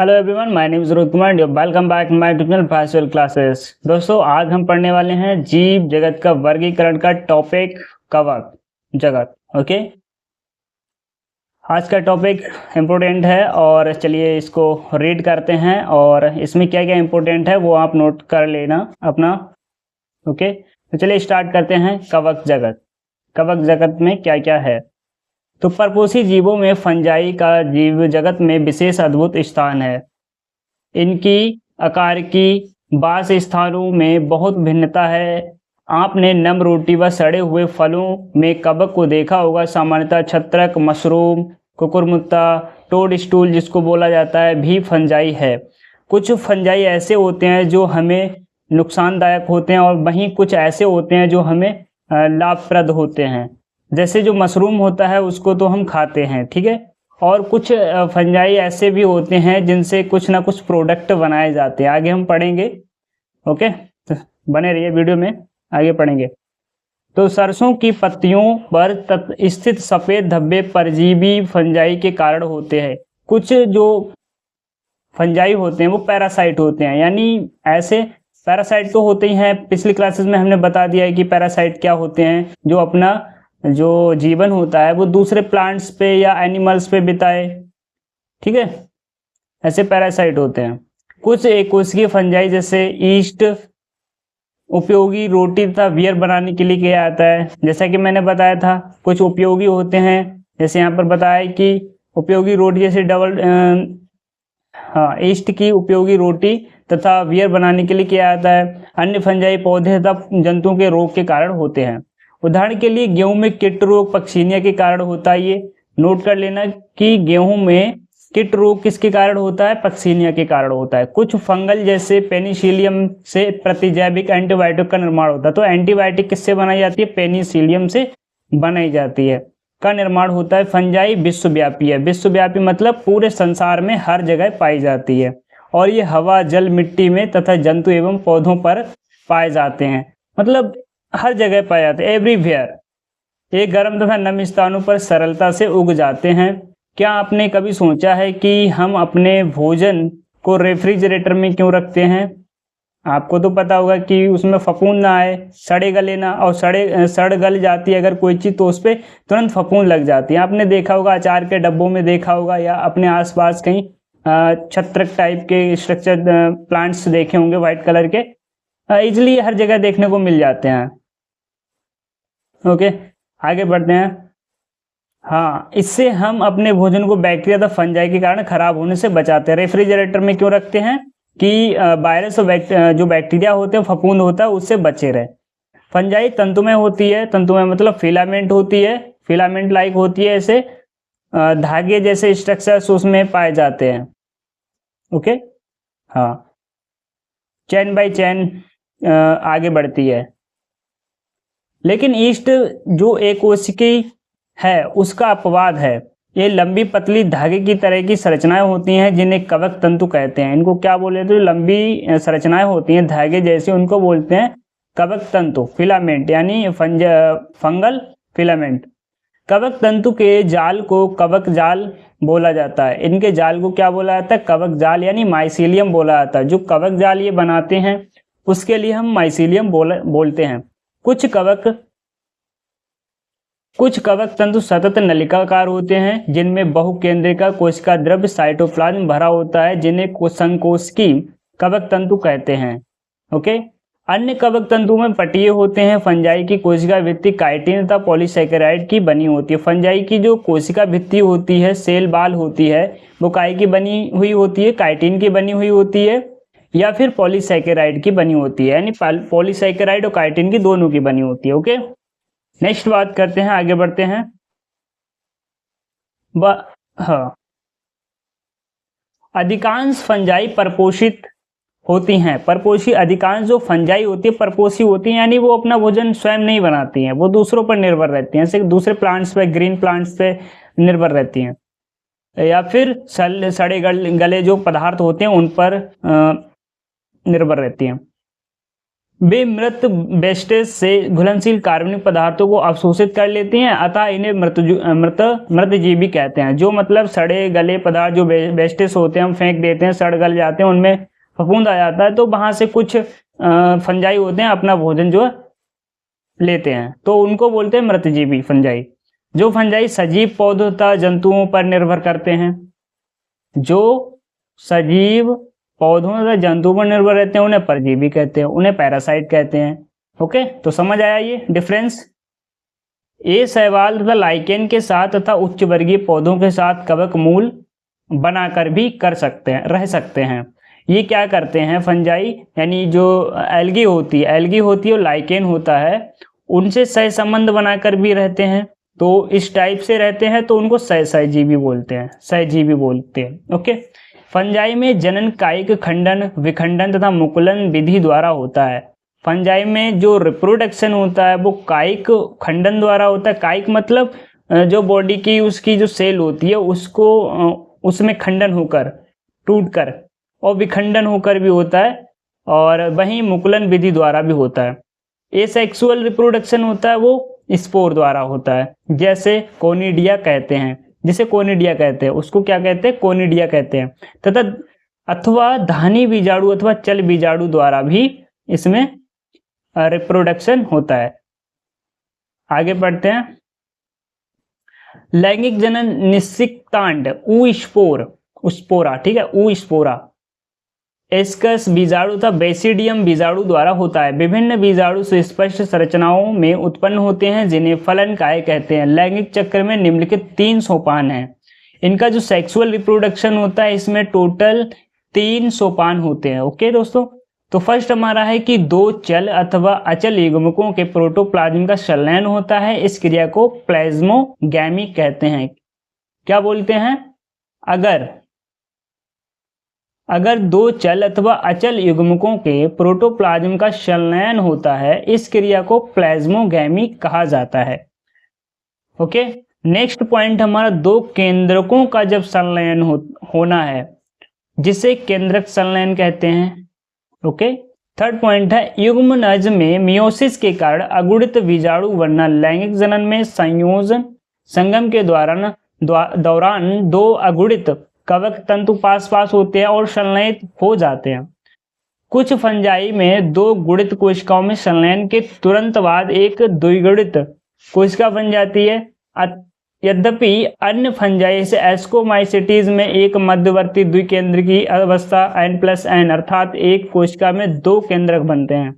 Hello everyone, my name is Rohit Kumar and welcome back my tutorial physical classes. दोस्तों, आज हम पढ़ने वाले हैं जीव जगत का वर्गीकरण का टॉपिक कवक जगत। ओके, आज का टॉपिक इम्पोर्टेंट है और चलिए इसको रीड करते हैं और इसमें क्या क्या इम्पोर्टेंट है वो आप नोट कर लेना अपना। ओके, तो चलिए स्टार्ट करते हैं। कवक जगत, कवक जगत में क्या क्या है। तो परपोषी जीवों में फंजाई का जीव जगत में विशेष अद्भुत स्थान है। इनकी आकार की वास स्थानों में बहुत भिन्नता है। आपने नम रोटी व सड़े हुए फलों में कवक को देखा होगा। सामान्यतः छत्रक, मशरूम, कुकुरमुत्ता, टोड स्टूल जिसको बोला जाता है भी फंजाई है। कुछ फंजाई ऐसे होते हैं जो हमें नुकसानदायक होते हैं और वहीं कुछ ऐसे होते हैं जो हमें लाभप्रद होते हैं। जैसे जो मशरूम होता है उसको तो हम खाते हैं, ठीक है। और कुछ फंजाई ऐसे भी होते हैं जिनसे कुछ ना कुछ प्रोडक्ट बनाए जाते हैं, आगे हम पढ़ेंगे। ओके, तो बने रहिए वीडियो में, आगे पढ़ेंगे। तो सरसों की पत्तियों पर स्थित सफेद धब्बे परजीवी फंजाई के कारण होते हैं। कुछ जो फंजाई होते हैं वो पैरासाइट होते हैं, यानी ऐसे पैरासाइट तो होते ही हैं। पिछली क्लासेस में हमने बता दिया है कि पैरासाइट क्या होते हैं, जो अपना जो जीवन होता है वो दूसरे प्लांट्स पे या एनिमल्स पे बिताए, ठीक है। ऐसे पैरासाइट होते हैं। कुछ एकोशिकीय फंजाई जैसे ईस्ट उपयोगी रोटी तथा बियर बनाने के लिए किया जाता है। जैसा कि मैंने बताया था, कुछ उपयोगी होते हैं, जैसे यहाँ पर बताया कि उपयोगी रोटी जैसे ईस्ट की उपयोगी रोटी तथा बियर बनाने के लिए किया जाता है। अन्य फंजाई पौधे तथा जंतुओं के रोग के कारण होते हैं। उदाहरण के लिए गेहूं में कीट रोग पक्सीनिया के कारण होता है। ये नोट कर लेना कि गेहूं में कीट रोग किसके कारण होता है, पक्सीनिया के कारण होता है। कुछ फंगल जैसे पेनिसिलियम से प्रतिजैविक एंटीबायोटिक का निर्माण होता है। तो एंटीबायोटिक किससे बनाई जाती है, पेनिसिलियम से बनाई जाती है, का निर्माण होता है। फंजाई विश्वव्यापी है। विश्वव्यापी मतलब पूरे संसार में हर जगह पाई जाती है और ये हवा, जल, मिट्टी में तथा जंतु एवं पौधों पर पाए जाते हैं। मतलब हर जगह पाए जाते हैं, एवरीवेयर। ये गर्म तथा नम स्थानों पर सरलता से उग जाते हैं। क्या आपने कभी सोचा है कि हम अपने भोजन को रेफ्रिजरेटर में क्यों रखते हैं? आपको तो पता होगा कि उसमें फफूंद ना आए, सड़े गले ना, और सड़ गल जाती है अगर कोई चीज़ तो उस पर तुरंत फफूंद लग जाती है। आपने देखा होगा, अचार के डब्बों में देखा होगा या अपने आसपास कहीं छत्रक टाइप के स्ट्रक्चर प्लांट्स देखे होंगे व्हाइट कलर के, इजिली हर जगह देखने को मिल जाते हैं। ओके, आगे बढ़ते हैं। हाँ, इससे हम अपने भोजन को बैक्टीरिया तथा फंजाई के कारण खराब होने से बचाते हैं। रेफ्रिजरेटर में क्यों रखते हैं कि वायरस और जो बैक्टीरिया होते हैं, फफूंद होता है, उससे बचे रहे। फंजाई तंतुमय होती है। तंतुमय मतलब फिलामेंट होती है, फिलामेंट लाइक होती है। ऐसे धागे जैसे स्ट्रक्चर्स उसमें पाए जाते हैं। ओके, हाँ, चैन बाय चैन आगे बढ़ती है। लेकिन ईस्ट जो एकोशिकी है उसका अपवाद है। ये लंबी पतली धागे की तरह की संरचनाएं होती हैं जिन्हें कवक तंतु कहते हैं। इनको क्या बोले तो लंबी संरचनाएं होती हैं धागे जैसे, उनको बोलते हैं कवक तंतु, फिलामेंट, यानी फंगल फिलामेंट। कवक तंतु के जाल को कवक जाल बोला जाता है। इनके जाल को क्या बोला जाता है, कवक जाल यानी माइसीलियम बोला जाता है। जो कवक जाल ये बनाते हैं उसके लिए हम माइसीलियम बोलते हैं। कुछ कवक तंतु सतत नलिकाकार होते हैं जिनमें बहुकेंद्रिका कोशिका द्रव्य साइटोप्लाज्म भरा होता है, जिन्हें संकोशिकी कवक तंतु कहते हैं। ओके, अन्य कवक तंतु में पटिए होते हैं। फंजाई की कोशिका भित्ति काइटिन तथा पॉलीसैकेराइड की बनी होती है। फंजाई की जो कोशिका भित्ति होती है, सेल बाल होती है, वो काय की बनी हुई होती है, काइटिन की बनी हुई होती है या फिर पॉलीसैकेराइड की बनी होती है, यानी पॉलीसैकेराइड और काइटिन की दोनों की बनी होती है। ओके, नेक्स्ट बात करते हैं, आगे बढ़ते हैं। हाँ, अधिकांश फंजाई परपोषित होती हैं। परपोषी, अधिकांश जो फंजाई होती है परपोषी होती है, यानी वो अपना भोजन स्वयं नहीं बनाती हैं, वो दूसरों पर निर्भर रहती हैं। जैसे दूसरे प्लांट्स पे, ग्रीन प्लांट्स पे निर्भर रहती हैं, या फिर सड़े गले जो पदार्थ होते हैं उन पर निर्भर रहती हैं। वे मृत वेस्टेज से घुलनशील कार्बनिक पदार्थों को अवशोषित कर लेती हैं, अतः इन्हें मृतजीवी कहते हैं। जो मतलब सड़े गले पदार्थ जो वेस्टेज होते हैं हम फेंक देते हैं, सड़ गल जाते हैं, उनमें फफूंद आ जाता है, तो वहां से कुछ फंजाई होते हैं अपना भोजन जो लेते हैं, तो उनको बोलते हैं मृतजीवी फंजाई। जो फंजाई सजीव पौधों तथा जंतुओं पर निर्भर करते हैं, जो सजीव पौधों तथा जंतुओं पर निर्भर रहते हैं उन्हें परजीवी कहते हैं, उन्हें पैरासाइट कहते हैं। ओके, तो समझ आया ये डिफरेंस। ये शैवाल तथा लाइकेन के साथ तथा उच्च वर्गीय पौधों के साथ कवक मूल बनाकर भी कर सकते हैं, रह सकते हैं। ये क्या करते हैं फंजाई, यानी जो एल्गी होती है और लाइकेन होता है, उनसे सह संबंध बनाकर भी रहते हैं। तो इस टाइप से रहते हैं तो उनको सहजीवी बोलते हैं। ओके, फंजाई में जनन कायिक खंडन, विखंडन तथा मुकुलन विधि द्वारा होता है। फंजाई में जो रिप्रोडक्शन होता है वो कायिक खंडन द्वारा होता है। कायिक मतलब जो बॉडी की उसकी जो सेल होती है उसको उसमें खंडन होकर, टूटकर, और विखंडन होकर भी होता है, और वहीं मुकुलन विधि द्वारा भी होता है। एसेक्सुअल रिप्रोडक्शन होता है वो स्पोर द्वारा होता है, जैसे कोनिडिया कहते हैं, उसको क्या कहते हैं, कोनिडिया कहते हैं। तथा अथवा धानी बीजाणु अथवा चल बीजाणु द्वारा भी इसमें रिप्रोडक्शन होता है। आगे बढ़ते हैं। लैंगिक जनन निषिक्तांड उस्पोरा, ठीक है, उस्पोरा एस्कस बीजाणु तथा बेसिडियम बीजाणु द्वारा होता है। विभिन्न बीजाणु सुस्पष्ट संरचनाओं में उत्पन्न होते हैं जिन्हें फलनकाय कहते हैं। लैंगिक चक्र में निम्नलिखित 3 सोपान हैं। इनका जो सेक्सुअल रिप्रोडक्शन होता है इसमें टोटल 3 सोपान होते हैं। ओके दोस्तों, तो फर्स्ट हमारा है कि 2 चल अथवा अचल युग्मकों के प्रोटोप्लाज्म का संलयन होता है। इस क्रिया को प्लाज्मोगैमी कहते हैं। क्या बोलते हैं, अगर 2 चल अथवा अचल युग्मकों के प्रोटोप्लाज्म का संलयन होता है, इस क्रिया को प्लाज्मोगैमी कहा जाता है। ओके, नेक्स्ट पॉइंट हमारा 2 केंद्रकों का जब संलयन होना है, जिसे केंद्रक संलयन कहते हैं। ओके, थर्ड पॉइंट है युग्मनज में मियोसिस के कारण अगुणित बीजाणु बनना। लैंगिक जनन में संयोजन संगम के दौरान 2 अगुणित कवक तंतु पास होते हैं और संलयित हो जाते हैं। कुछ फंजाई में 2 गुणित कोशिकाओं में संलयन के तुरंत बाद एक द्विगुणित कोशिका बन जाती है। यद्यपि अन्य फंजाई से एस्कोमाइसिटीज में एक मध्यवर्ती द्विकेंद्र की अवस्था N+N अर्थात एक कोशिका में 2 केंद्रक बनते हैं।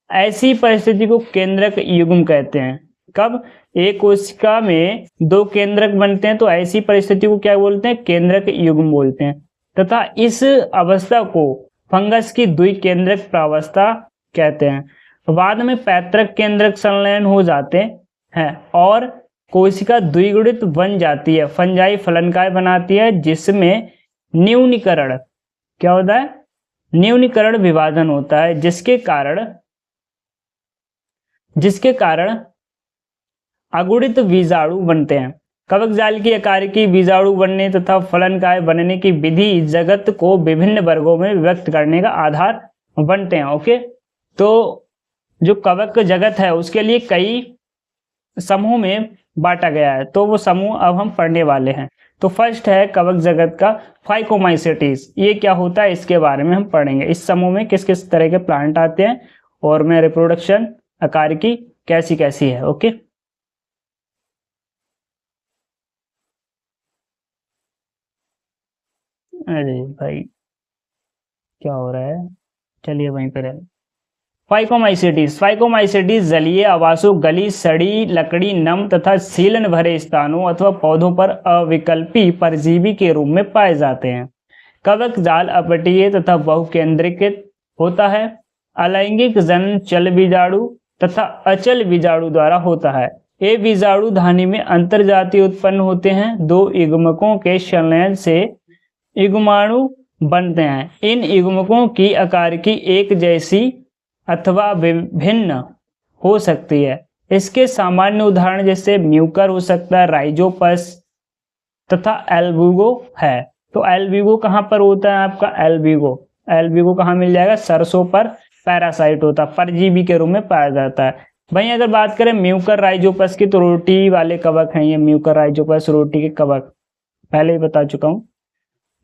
ऐसी परिस्थिति को केंद्रक युग्म कहते हैं। कब एक कोशिका में 2 केंद्रक बनते हैं तो ऐसी परिस्थिति को क्या बोलते हैं, केंद्रक युग्म बोलते हैं। तथा इस अवस्था को फंगस की द्विकेंद्रक प्रावस्था कहते हैं। बाद में पैतृक केंद्रक संलयन हो जाते हैं और कोशिका द्विगुणित बन जाती है। फंजाई फलनकाय बनाती है जिसमें न्यूनीकरण क्या होता है, न्यूनीकरण विभाजन होता है, जिसके कारण अगुणित बीजाणु बनते हैं। कवक जाल की आकार की बीजाणु बनने तथा फलनकाय बनने की विधि जगत को विभिन्न वर्गों में विभक्त करने का आधार बनते हैं। ओके, तो जो कवक जगत है उसके लिए कई समूह में बांटा गया है, तो वो समूह अब हम पढ़ने वाले हैं। तो फर्स्ट है कवक जगत का फाइकोमाइसेटीज। ये क्या होता है इसके बारे में हम पढ़ेंगे। इस समूह में किस किस तरह के प्लांट आते हैं और में रिप्रोडक्शन आकार की कैसी है। ओके, अरे भाई क्या हो रहा है, चलिए वहीं पर है। फाइकोमाइसेटीज जलीय आवासों, गली सड़ी लकड़ी, नम तथा सीलन भरे स्थानों अथवा पौधों पर अविकल्पी परजीवी के रूप में पाए जाते हैं। कवक जाल अपटीय तथा बहुकेंद्रीकृत होता है। अलैंगिक जनन चल बीजाणु तथा अचल बीजाणु द्वारा होता है। ये बीजाणु धानी में अंतर्जातीय उत्पन्न होते हैं। 2 युग्मकों के संलयन से युग्माणु बनते हैं। इन युग्मकों की आकार की एक जैसी अथवा विभिन्न हो सकती है। इसके सामान्य उदाहरण जैसे म्यूकर हो सकता है, राइजोपस तथा एल्ब्यूगो है। तो एल्ब्यूगो कहाँ पर होता है आपका, एल्ब्यूगो कहाँ मिल जाएगा, सरसों पर पैरासाइट होता है, परजीवी के रूप में पाया जाता है। वहीं अगर बात करें म्यूकरराइजोपस की, तो रोटी वाले कवक हैं ये म्यूकरराइजोपस, रोटी के कवक, पहले ही बता चुका हूँ।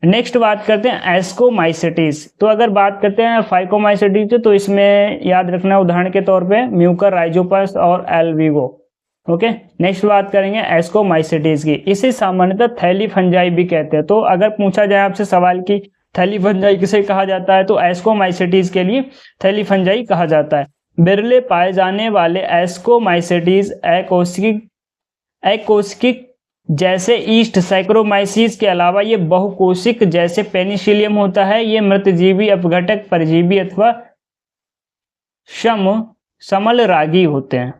नेक्स्ट बात करते हैं एस्कोमाइसेटिस। तो अगर बात करते हैं फाइकोमाइसेटिस, तो इसमें याद रखना उदाहरण के तौर पे म्यूकरराइजोपस और एल्विवो। ओके, नेक्स्ट बात करेंगे एस्कोमाइसेटिस की। इसे सामान्यतः थैली फंजाई भी कहते हैं। तो अगर पूछा जाए आपसे सवाल की थैली फंजाई किसे कहा जाता है, तो एस्कोमाइसेटिस के लिए थैली फंजाई कहा जाता है। बिरले पाए जाने वाले एस्कोमाइसेटिस अकोशिक जैसे ईस्ट सैक्रोमाइसिस के अलावा ये बहुकोशिक जैसे पेनिसिलियम होता है। ये मृतजीवी अपघटक परजीवी अथवा समलरागी होते हैं।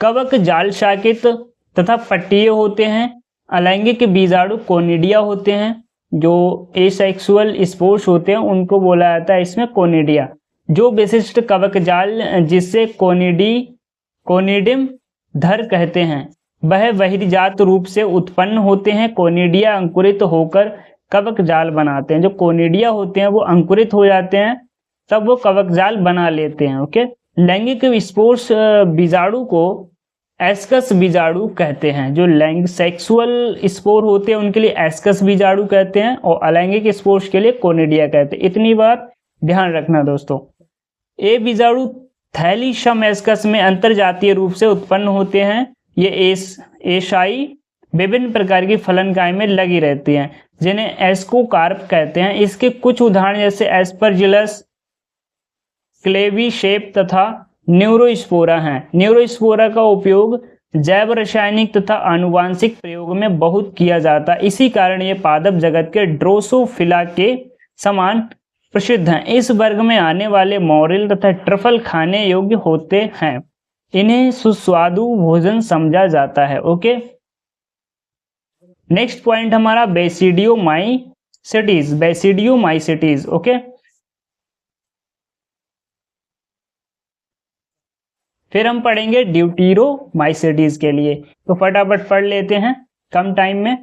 कवक जाल शाकित तथा पट्टीय होते हैं। अलैंगिक बीजाणु कोनिडिया होते हैं। जो एसेक्सुअल स्पोर्स होते हैं उनको बोला जाता है इसमें कोनिडिया। जो विशिष्ट कवक जाल जिसे कोनिडियम धर कहते हैं, वह बहिर्जात रूप से उत्पन्न होते हैं। कोनिडिया अंकुरित होकर कवक जाल बनाते हैं। जो कोनिडिया होते हैं वो अंकुरित हो जाते हैं, तब वो कवक जाल बना लेते हैं। ओके, लैंगिक स्पोर्स बीजाणु को एस्कस बीजाणु कहते हैं। जो लैंगिक सेक्सुअल स्पोर होते हैं उनके लिए एस्कस बीजाणु कहते हैं, और अलैंगिक स्पोर्स के लिए कोनिडिया कहते हैं। इतनी बात ध्यान रखना दोस्तों। ये बीजाणु थैलीशम एस्कस में अंतरजातीय रूप से उत्पन्न होते हैं। ये एशाई विभिन्न प्रकार की फलनकाय में लगी रहती हैं, जिन्हें एस्कोकार्प कहते हैं। इसके कुछ उदाहरण जैसे एस्परजिलस, क्लेवीशेप तथा न्यूरोस्पोरा हैं। न्यूरोस्पोरा का उपयोग जैव रासायनिक तथा आनुवांशिक प्रयोग में बहुत किया जाता है। इसी कारण ये पादप जगत के ड्रोसोफिला के समान प्रसिद्ध हैं। इस वर्ग में आने वाले मॉरिल तथा ट्रफल खाने योग्य होते हैं। इन्हें सुस्वादु भोजन समझा जाता है। ओके, नेक्स्ट पॉइंट हमारा बेसिडियोमाइसिटीज। ओके, फिर हम पढ़ेंगे ड्यूटीरोमाइसिटीज के लिए। तो फटाफट पढ़ लेते हैं, कम टाइम में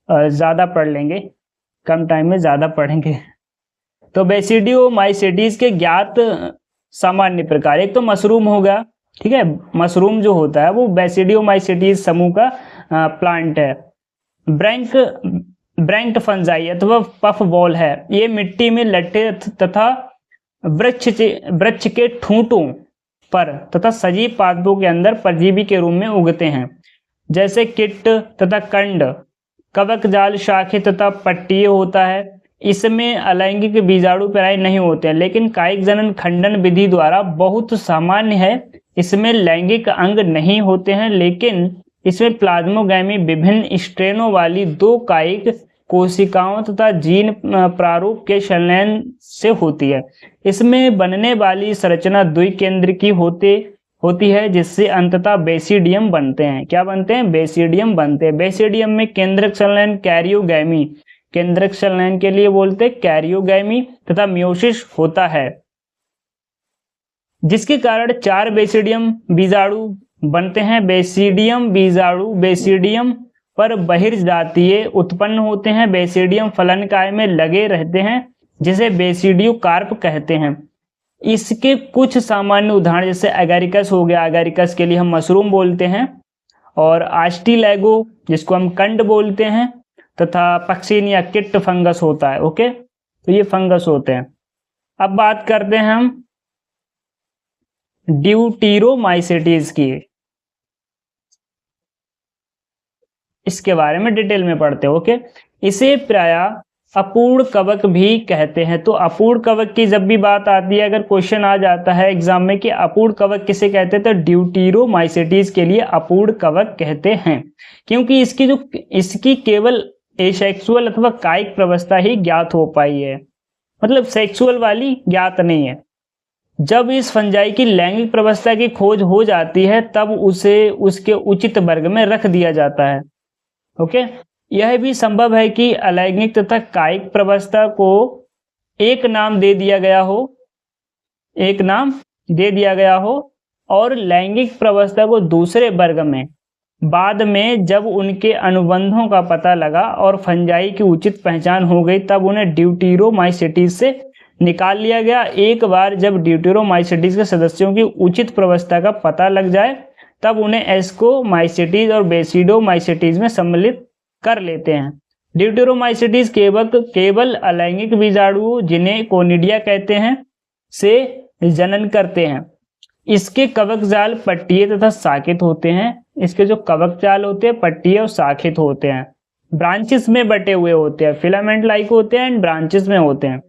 ज़्यादा पढ़ लेंगे, कम टाइम में ज़्यादा पढ़ेंगे। तो बेसिडियोमाइसिटीज के ज्ञात सामान्य प्रकार, एक तो मशरूम होगा, ठीक है। मशरूम जो होता है वो बेसिडियोमाइसिटीज समूह का प्लांट है। ब्रैंक्ट फंजाई अथवा पफ बॉल है। ये मिट्टी में लट्टे तथा वृक्ष के ठूंठों पर तथा सजीव पादपों के अंदर परजीवी के रूप में उगते हैं, जैसे किट तथा कंड। कवक जाल शाखित तथा पट्टीय होता है। इसमें अलैंगिक बीजाणु पैराई नहीं होते हैं, लेकिन कायिक जनन खंडन विधि द्वारा बहुत सामान्य है। इसमें लैंगिक अंग नहीं होते हैं, लेकिन इसमें प्लाज्मोगैमी विभिन्न स्ट्रेनों वाली दो कायिक कोशिकाओं तथा जीन प्रारूप के संलयन से होती है। इसमें बनने वाली संरचना द्विकेंद्र की होती है, जिससे अंततः बेसिडियम बनते हैं। क्या बनते हैं? बेसिडियम बनते हैं। बेसिडियम में केंद्रक संलयन कैरियोगैमी, केंद्रक संलयन के लिए बोलते हैं कैरियोगैमी, तथा मियोसिस होता है, जिसके कारण 4 बेसिडियम बीजाणु बनते हैं। बेसिडियम बीजाणु बेसिडियम पर बहिर्जातीय उत्पन्न होते हैं। बेसिडियम फलनकाय में लगे रहते हैं, जिसे बेसिडियोकार्प कहते हैं। इसके कुछ सामान्य उदाहरण जैसे एगारिकस हो गया, एगारिकस के लिए हम मशरूम बोलते हैं, और आस्टिलैगो जिसको हम कंड बोलते हैं, तथा पक्सिनिया किट फंगस होता है। ओके, तो ये फंगस होते हैं। अब बात करते हैं हम ड्यूटीरोमाइसिटीज की, इसके बारे में डिटेल में पढ़ते हैं। ओके, इसे प्रायः अपूर्ण कवक भी कहते हैं। तो अपूर्ण कवक की जब भी बात आती है, अगर क्वेश्चन आ जाता है एग्जाम में कि अपूर्ण कवक किसे कहते हैं, तो ड्यूटीरोमाइसिटीज के लिए अपूर्ण कवक कहते हैं, क्योंकि इसकी केवल एसेक्सुअल अथवा कायिक प्रवस्था ही ज्ञात हो पाई है, मतलब सेक्सुअल वाली ज्ञात नहीं है। जब इस फंजाई की लैंगिक प्रवस्था की खोज हो जाती है, तब उसे उसके उचित वर्ग में रख दिया जाता है। ओके, यह भी संभव है कि अलैंगिक तथा कायिक प्रवस्था को एक नाम दे दिया गया हो और लैंगिक प्रवस्था को दूसरे वर्ग में बाद में जब उनके अनुबंधों का पता लगा और फंजाई की उचित पहचान हो गई तब उन्हें ड्यूटेरोमाइसीटीज से निकाल लिया गया। एक बार जब ड्यूटेरोमाइसीटीज के सदस्यों की उचित प्रवस्था का पता लग जाए तब उन्हें एस्कोमाइसीटीज और बेसिडोमाइसीटीज में सम्मिलित कर लेते हैं। ड्यूटेरोमाइसीटीज केवल अलैंगिक बीजाणुओं, जिन्हें कोनिडिया कहते हैं, से जनन करते हैं। इसके कवक जाल पट्टीय तथा शाखित होते हैं। इसके जो कवक जाल होते हैं पट्टीय और शाखित होते हैं। ब्रांचेस में बटे हुए होते हैं, फिलामेंट लाइक होते हैं एंड ब्रांचेस में होते हैं।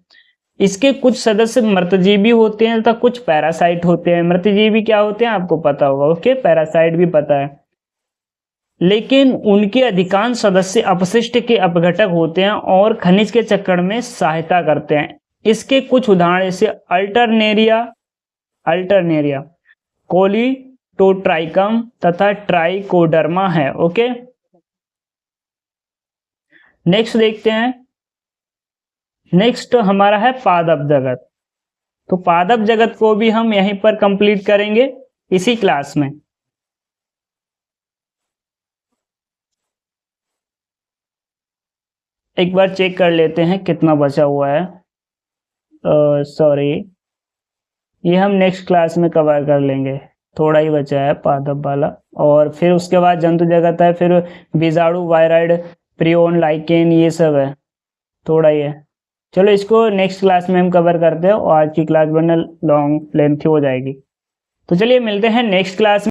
इसके कुछ सदस्य मृतजीवी होते हैं तथा कुछ पैरासाइट होते हैं। मृतजीवी क्या होते हैं आपको पता होगा, ओके, पैरासाइट भी पता है। लेकिन उनके अधिकांश सदस्य अपशिष्ट के अपघटक होते हैं और खनिज के चक्रण में सहायता करते हैं। इसके कुछ उदाहरण जैसे अल्टरनेरिया, कोलिटोट्राइकम तथा ट्राइकोडर्मा है। ओके, नेक्स्ट देखते हैं। नेक्स्ट हमारा है पादप जगत। तो पादप जगत को भी हम यहीं पर कंप्लीट करेंगे इसी क्लास में। एक बार चेक कर लेते हैं कितना बचा हुआ है। सॉरी, ये हम नेक्स्ट क्लास में कवर कर लेंगे, थोड़ा ही बचा है पादप वाला। और फिर उसके बाद जंतु जगत है, फिर बीजाणु, वायराइड, प्रियोन, लाइकेन, ये सब है, थोड़ा ही है। चलो इसको नेक्स्ट क्लास में हम कवर करते हैं और आज की क्लास वरना लॉन्ग लेंथी हो जाएगी। तो चलिए मिलते हैं नेक्स्ट क्लास में।